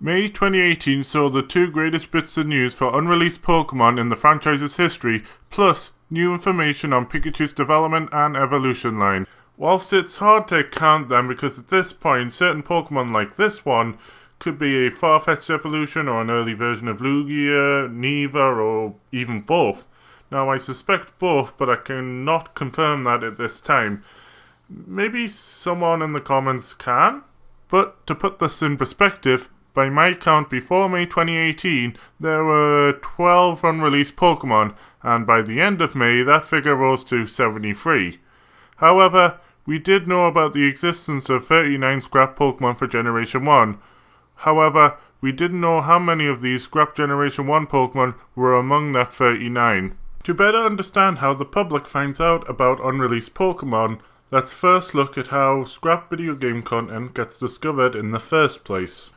May 2018 saw the two greatest bits of news for unreleased Pokémon in the franchise's history, plus new information on Pikachu's development and evolution line. Whilst it's hard to count them because at this point certain Pokémon like this one could be a far-fetched evolution or an early version of Lugia, neither, or even both. Now I suspect both, but I cannot confirm that at this time. Maybe someone in the comments can? But to put this in perspective, by my count before May 2018, there were 12 unreleased Pokémon, and by the end of May that figure rose to 73. However, we did know about the existence of 39 scrap Pokémon for Generation 1. However, we didn't know how many of these scrap Generation 1 Pokémon were among that 39. To better understand how the public finds out about unreleased Pokémon, let's first look at how scrap video game content gets discovered in the first place.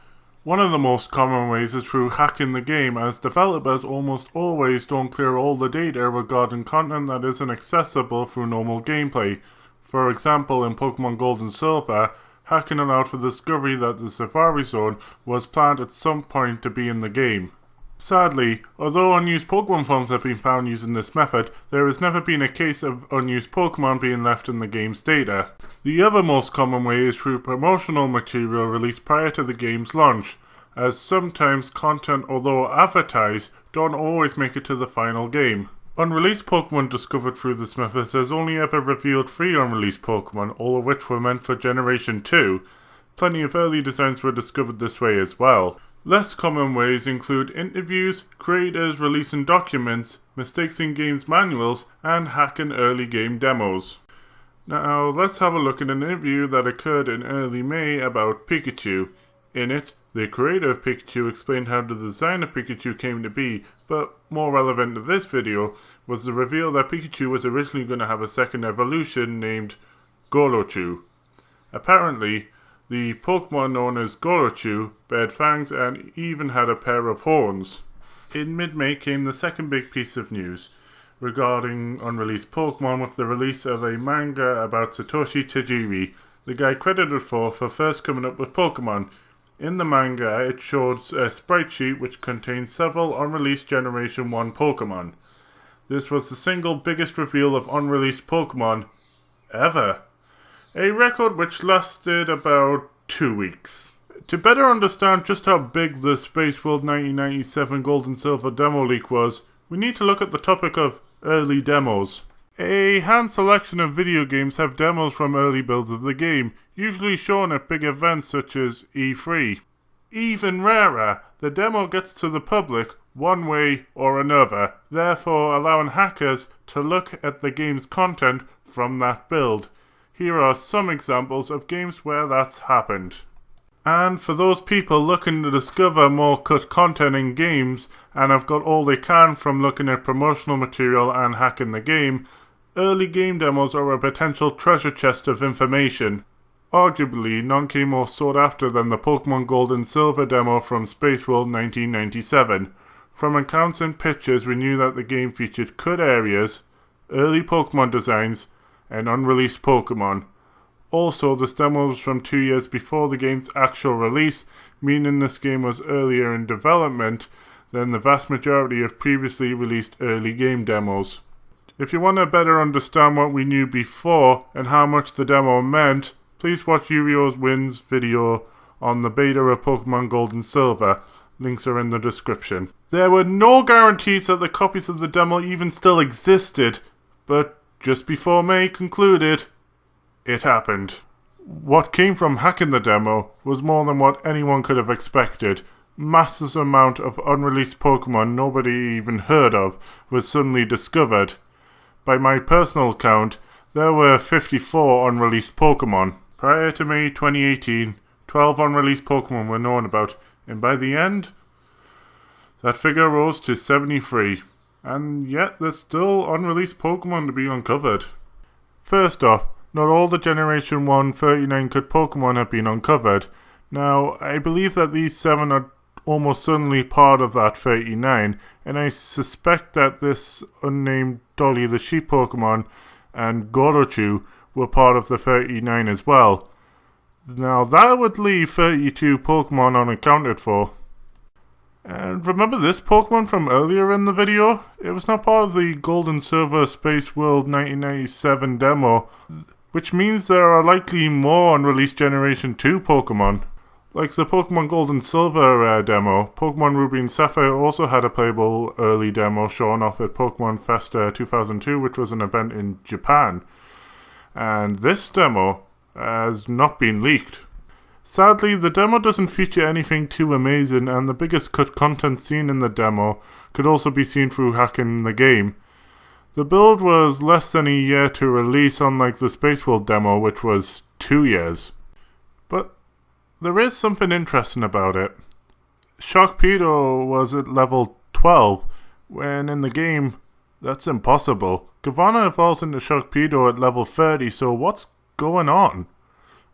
One of the most common ways is through hacking the game, as developers almost always don't clear all the data regarding content that isn't accessible through normal gameplay. For example, in Pokemon Gold and Silver, hacking allowed for the discovery that the Safari Zone was planned at some point to be in the game. Sadly, although unused Pokemon forms have been found using this method, there has never been a case of unused Pokemon being left in the game's data. The other most common way is through promotional material released prior to the game's launch, as sometimes content, although advertised, don't always make it to the final game. Unreleased Pokemon discovered through this method has only ever revealed 3 unreleased Pokemon, all of which were meant for Generation 2. Plenty of early designs were discovered this way as well. Less common ways include interviews, creators releasing documents, mistakes in games manuals, and hacking early game demos. Now let's have a look at an interview that occurred in early May about Pikachu. In it, the creator of Pikachu explained how the design of Pikachu came to be, but more relevant to this video was the reveal that Pikachu was originally going to have a second evolution named Gorochu. Apparently, the Pokemon known as Gorochu bared fangs and even had a pair of horns. In mid-May came the second big piece of news regarding unreleased Pokemon with the release of a manga about Satoshi Tajiri, the guy credited for first coming up with Pokemon. In the manga, it showed a sprite sheet which contained several unreleased Generation 1 Pokemon. This was the single biggest reveal of unreleased Pokemon ever. A record which lasted about 2 weeks. To better understand just how big the Space World 1997 Gold and Silver demo leak was, we need to look at the topic of early demos. A hand selection of video games have demos from early builds of the game, usually shown at big events such as E3. Even rarer, the demo gets to the public one way or another, therefore allowing hackers to look at the game's content from that build. Here are some examples of games where that's happened. And for those people looking to discover more cut content in games and have got all they can from looking at promotional material and hacking the game, early game demos are a potential treasure chest of information. Arguably, none came more sought after than the Pokemon Gold and Silver demo from Space World 1997. From accounts and pictures we knew that the game featured cut areas, early Pokemon designs, and unreleased Pokemon. Also, this demo was from 2 years before the game's actual release, meaning this game was earlier in development than the vast majority of previously released early game demos. If you want to better understand what we knew before and how much the demo meant, please watch Yu-Gi-Oh's Wins video on the beta of Pokemon Gold and Silver. Links are in the description. There were no guarantees that the copies of the demo even still existed, but just before May concluded, it happened. What came from hacking the demo was more than what anyone could have expected. Massive amount of unreleased Pokemon nobody even heard of was suddenly discovered. By my personal count, there were 54 unreleased Pokemon. Prior to May 2018, 12 unreleased Pokemon were known about, and by the end, that figure rose to 73. And yet there's still unreleased Pokemon to be uncovered. First off, not all the Generation 1 39 cut Pokemon have been uncovered. Now, I believe that these 7 are almost certainly part of that 39, and I suspect that this unnamed Dolly the Sheep Pokemon and Gorochu were part of the 39 as well. Now that would leave 32 Pokemon unaccounted for. And remember this Pokemon from earlier in the video? It was not part of the Gold and Silver Space World 1997 demo, which means there are likely more unreleased Generation 2 Pokemon. Like the Pokemon Gold and Silver demo, Pokemon Ruby and Sapphire also had a playable early demo shown off at Pokemon Festa 2002, which was an event in Japan. And this demo has not been leaked. Sadly, the demo doesn't feature anything too amazing, and the biggest cut content seen in the demo could also be seen through hacking the game. The build was less than a year to release, unlike the Space World demo, which was 2 years. But there is something interesting about it. Sharkpedo was at level 12, when in the game, that's impossible. Gavanna evolves into Sharkpedo at level 30, so what's going on?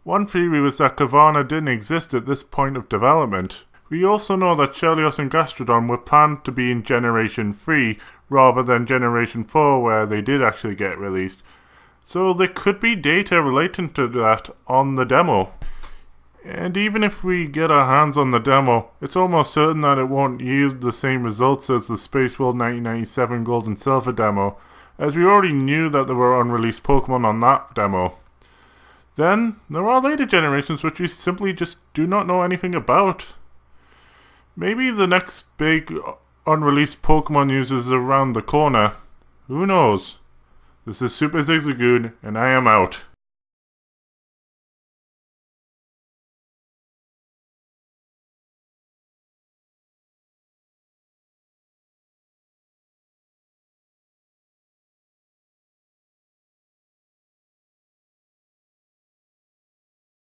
One theory was that Gavanna didn't exist at this point of development. We also know that Shellios and Gastrodon were planned to be in Generation 3, rather than Generation 4 where they did actually get released. So there could be data relating to that on the demo. And even if we get our hands on the demo, it's almost certain that it won't yield the same results as the Space World 1997 Gold and Silver demo, as we already knew that there were unreleased Pokemon on that demo. Then, there are later generations which we simply just do not know anything about. Maybe the next big unreleased Pokemon news is around the corner. Who knows? This is Super Zigzagoon, and I am out.